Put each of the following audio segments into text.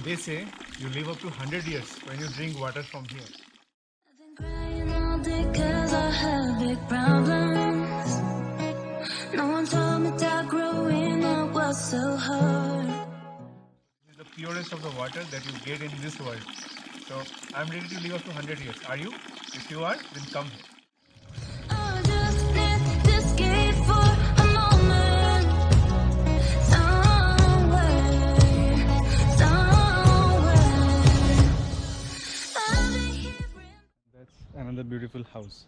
They say you live up to 100 years when you drink water from here. I've been crying all day 'cause I have big problems. No one told me that growing up was so hard. This is the purest of the water that you get in this world. So I'm ready to live up to 100 years. Are you? If you are, then come here. I just need to escape for a moment. Somewhere. I'll be here. That's another beautiful house.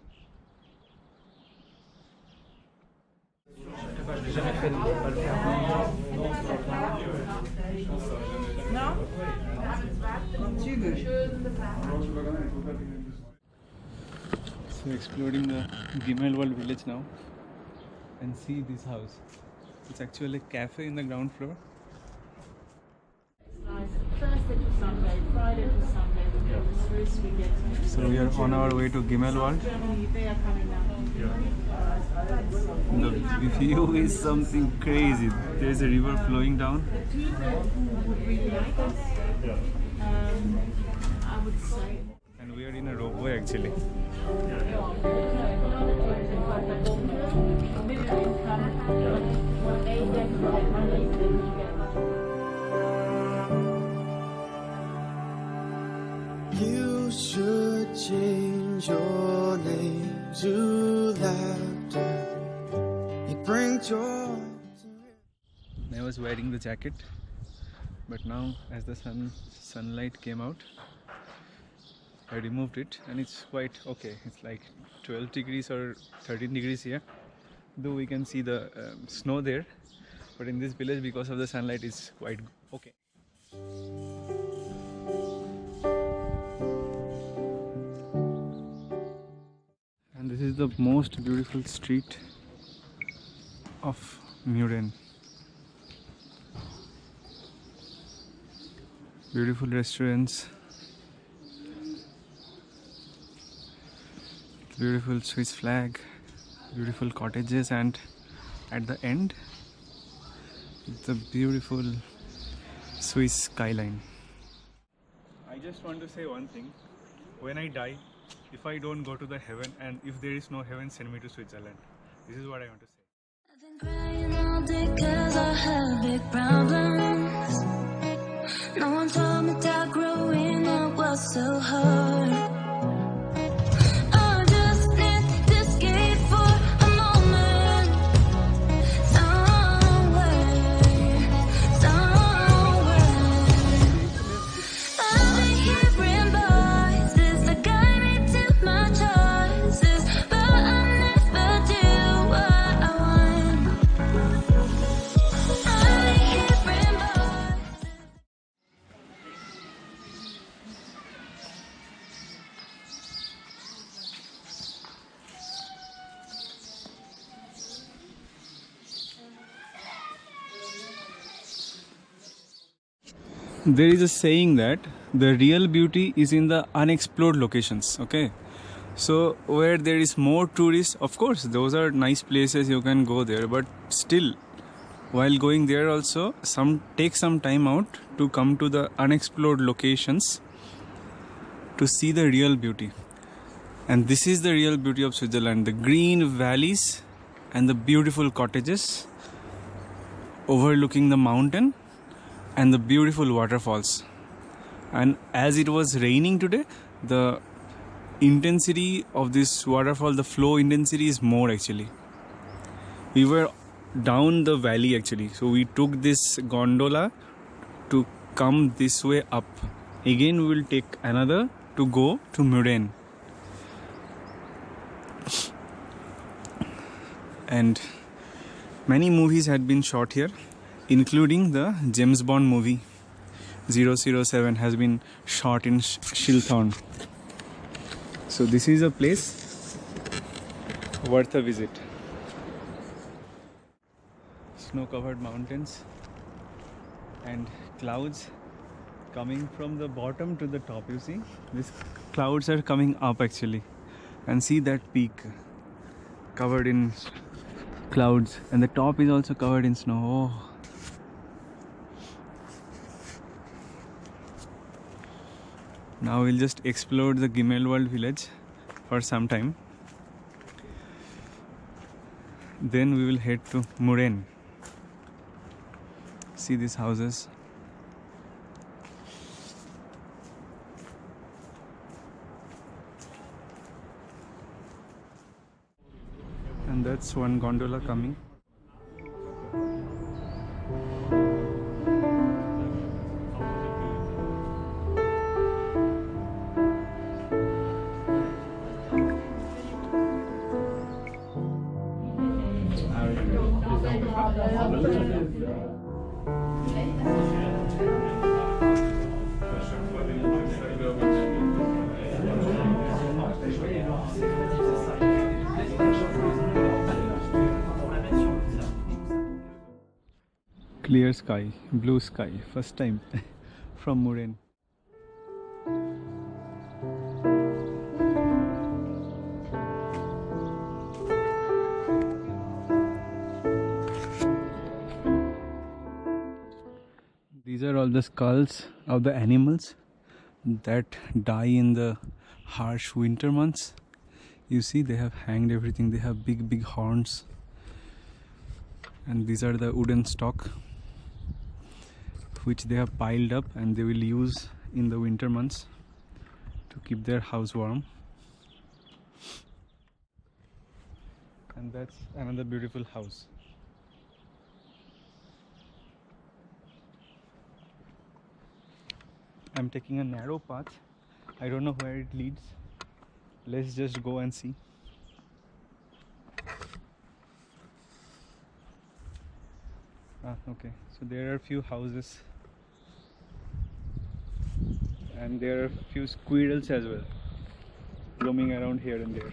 So exploring the Gimelwald village now and see this house. It's actually a cafe in the ground floor. Thursday to Sunday, Friday to Sunday, we get So we are on our way to Gimelwald. Germany, they are coming now. The view is something crazy. There is a river flowing down. The people who would really like us, I would say. And we are in a ropeway actually. You should change your name to laughter. It brings joy. I was wearing the jacket, but now as the sunlight came out, I removed it and it's quite okay. It's like 12 degrees or 13 degrees here, though we can see the snow there, but in this village because of the sunlight it's quite okay. And this is the most beautiful street of Murren. Beautiful restaurants, beautiful Swiss flag, beautiful cottages, and at the end the beautiful Swiss skyline. I just want to say one thing. When I die, if I don't go to the heaven, and if there is no heaven, send me to Switzerland. This is what I want to say. I've been crying all day 'cause I have big problems. No one told me that growing up was so hard. I just need to escape for a moment. Somewhere. I've been hearing voices that guide me to my choices, but I never do what I want. I've been hearing voices. There is a saying that the real beauty is in the unexplored locations. Okay, so where there is more tourists, of course those are nice places, you can go there, but still while going there also take some time out to come to the unexplored locations to see the real beauty. And this is the real beauty of Switzerland: the green valleys and the beautiful cottages overlooking the mountain and the beautiful waterfalls. And as it was raining today, the intensity of this waterfall, the flow intensity is more actually. We were down the valley actually, so we took this gondola to come this way up. Again we will take another to go to Murren. And many movies had been shot here, including the James Bond movie 007 has been shot in Shilthorn. So this is a place worth a visit. Snow-covered mountains and clouds coming from the bottom to the top. You see, these clouds are coming up actually, and see that peak covered in clouds, and the top is also covered in snow. Oh. Now we'll just explore the Gimelwald village for some time. Then we will head to Muren. See these houses. And that's one gondola coming. Clear sky, blue sky, first time from Muren. These are all the skulls of the animals that die in the harsh winter months. You see, they have hanged everything. They have big horns, and these are the wooden stock which they have piled up and they will use in the winter months to keep their house warm. And that's another beautiful house. I'm taking a narrow path. I don't know where it leads. Let's just go and see. Okay, so there are a few houses and there are a few squirrels as well roaming around here and there.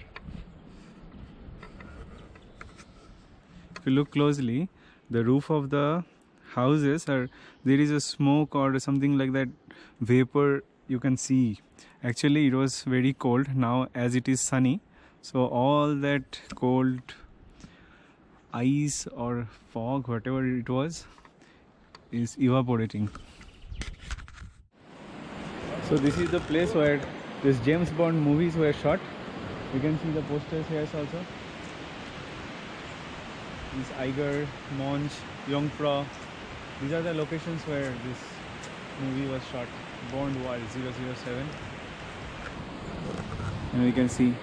If you look closely, the roof of the houses are, there is a smoke or something like that, vapor you can see. Actually it was very cold. Now as it is sunny, so all that cold ice or fog, whatever it was, is evaporating. So this is the place where this James Bond movies were shot. You can see the posters here also. This Eiger, Monch, Jungfrau. These are the locations where this movie was shot. Bond Wall 007. And we can see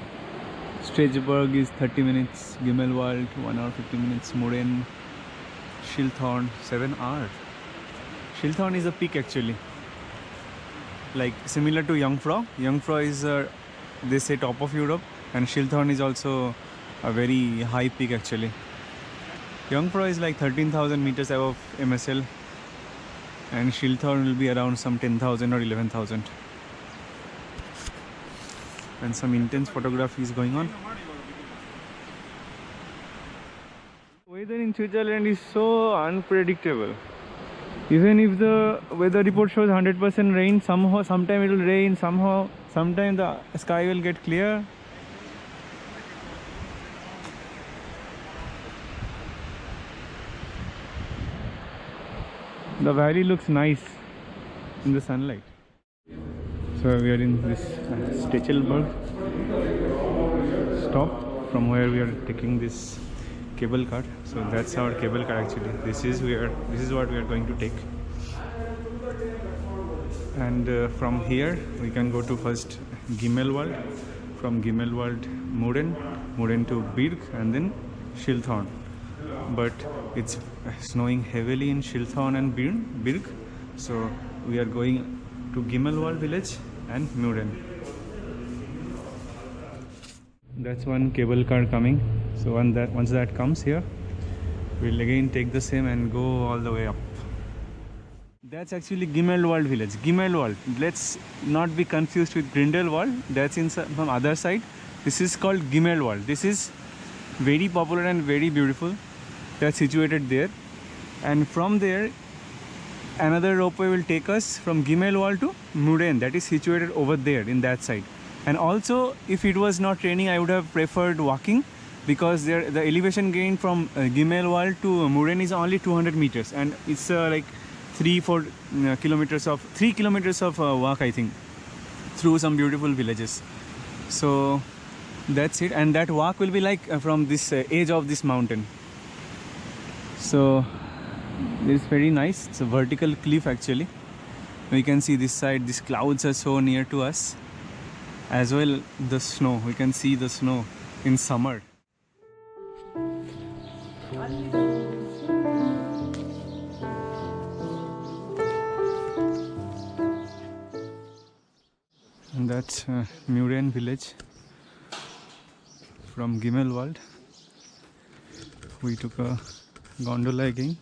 Stretchburg is 30 minutes, Gimelwald 1 hour 50 minutes, Muren, Schilthorn 7 hours. Schilthorn is a peak actually, like similar to Jungfrau. Jungfrau is they say top of Europe, and Schilthorn is also a very high peak actually. Jungfrau is like 13,000 meters above MSL, and Schilthorn will be around some 10,000 or 11,000. And some intense photography is going on. Weather in Switzerland is so unpredictable. Even if the weather report shows 100% rain, sometime it will rain, sometime the sky will get clear. The valley looks nice in the sunlight. So we are in this Stechelberg stop, from where we are taking this cable car. So that's our cable car actually. This is what we are going to take. And from here we can go to first Gimelwald, from Gimelwald Muren to Birk, and then Schilthorn. But it's snowing heavily in Schilthorn and Birk, so we are going to Gimelwald village and Muren. That's one cable car coming. So once that comes here, we'll again take the same and go all the way up. That's actually Gimelwald village. Gimelwald. Let's not be confused with Grindelwald. That's from other side. This is called Gimelwald. This is very popular and very beautiful. That's situated there. And from there, another ropeway will take us from Gimelwald to Muren. That is situated over there in that side. And also, if it was not raining, I would have preferred walking, because the elevation gain from Gimelwald to Muren is only 200 meters, and it's like 3 kilometers of walk, I think. through some beautiful villages. So that's it, and that walk will be like from this edge of this mountain. So it's very nice. It's a vertical cliff actually. We can see this side, these clouds are so near to us. As well the snow, we can see the snow in summer. And that's Muren village from Gimelwald. We took a gondola again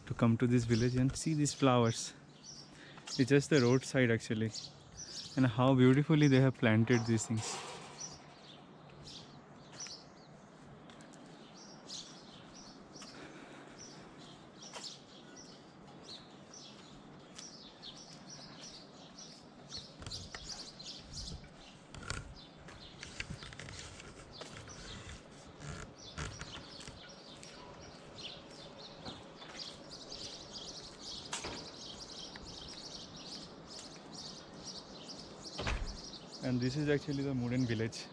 to come to this village and see these flowers. It's just the roadside actually, and how beautifully they have planted these things. And this is actually the Muren village.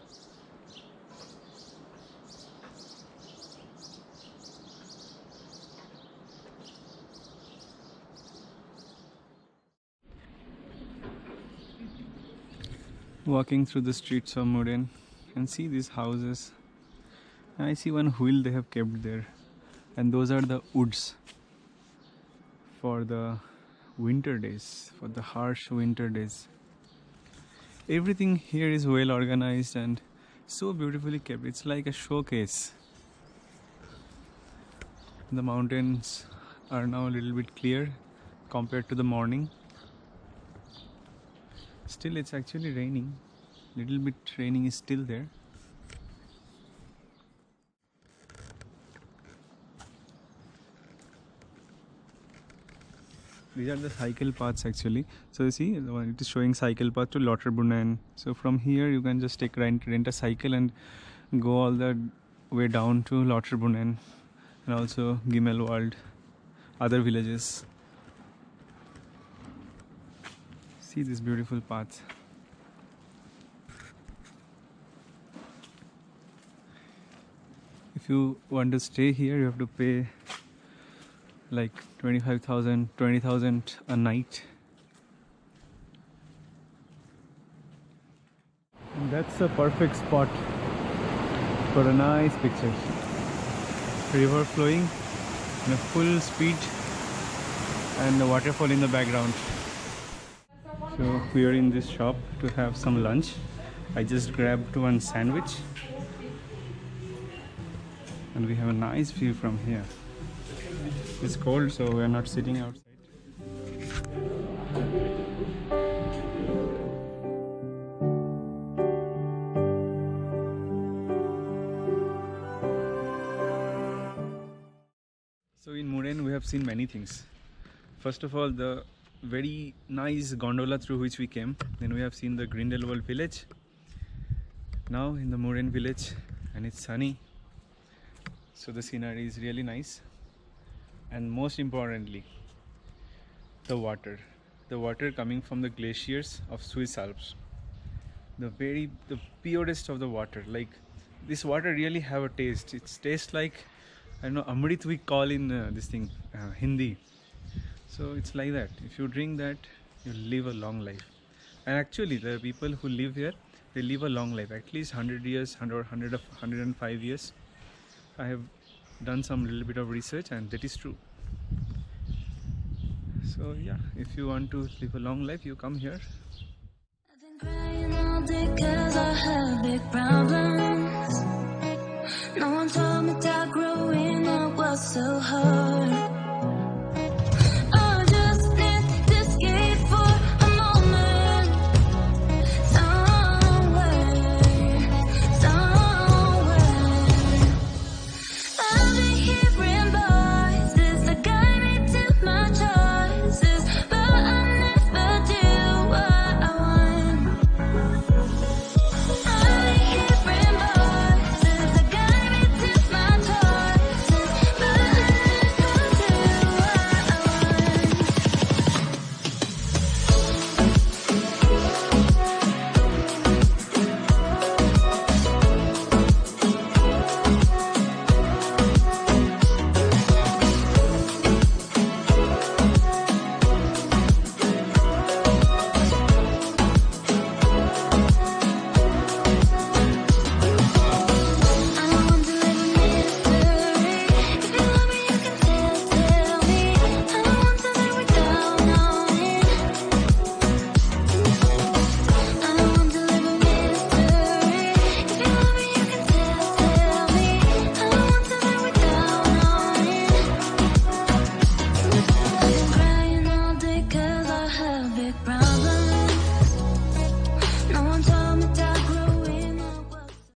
Walking through the streets of Muren and see these houses. I see one wheel they have kept there, and those are the woods for the winter days, for the harsh winter days. Everything here is well organized and so beautifully kept. It's like a showcase. The mountains are now a little bit clear compared to the morning. Still, it's actually raining. Little bit raining is still there. These are the cycle paths actually. So you see, it is showing cycle path to Lauterbrunnen. So from here you can just rent a cycle and go all the way down to Lauterbrunnen and also Gimelwald, other villages. See this beautiful path. If you want to stay here, you have to pay like 25,000, 20,000 a night. And that's a perfect spot for a nice picture. River flowing in a full speed and the waterfall in the background. So we are in this shop to have some lunch. I just grabbed one sandwich and we have a nice view from here. It's cold, so we are not sitting outside. So in Muren we have seen many things. First of all, the very nice gondola through which we came. Then we have seen the Grindelwald village. Now in the Muren village, and it's sunny. So the scenery is really nice. And most importantly, the water coming from the glaciers of Swiss Alps, the purest of the water. Like, this water really have a taste. It tastes like, I don't know, Amrit we call in Hindi. So it's like that. If you drink that, you live a long life. And actually the people who live here, they live a long life, at least 100 years, 105 years. I have done some little bit of research and that is true. So yeah, if you want to live a long life, you come here. I've been crying all day 'cause I have big problems. No one told me that growing up was so hard.